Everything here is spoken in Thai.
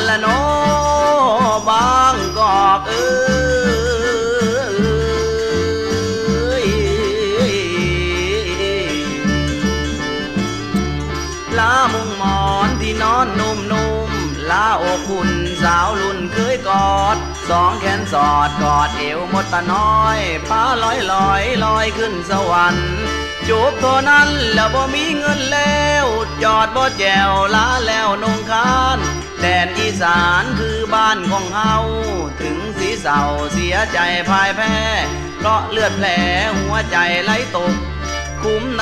ละโนบางกอกเอ้ยลามุงหมอนที่นอนนุ่มๆลาอกบุญสาวรุ่นเคยกอดสองแขนสอดกอดเอวหมดตาน้อยพาลอยลอยขึ้นสวรรค์จูบเท่านั้นแล้วบ่มีเงินแล้วจอดบ่แจวลาแล้วนงคานแดนอีสานคือบ้านของเฮาถึงสีเศร้าเสียใจพ่ายแพ้เพราะเลือดแผลหัวใจไหลตกคุ้ม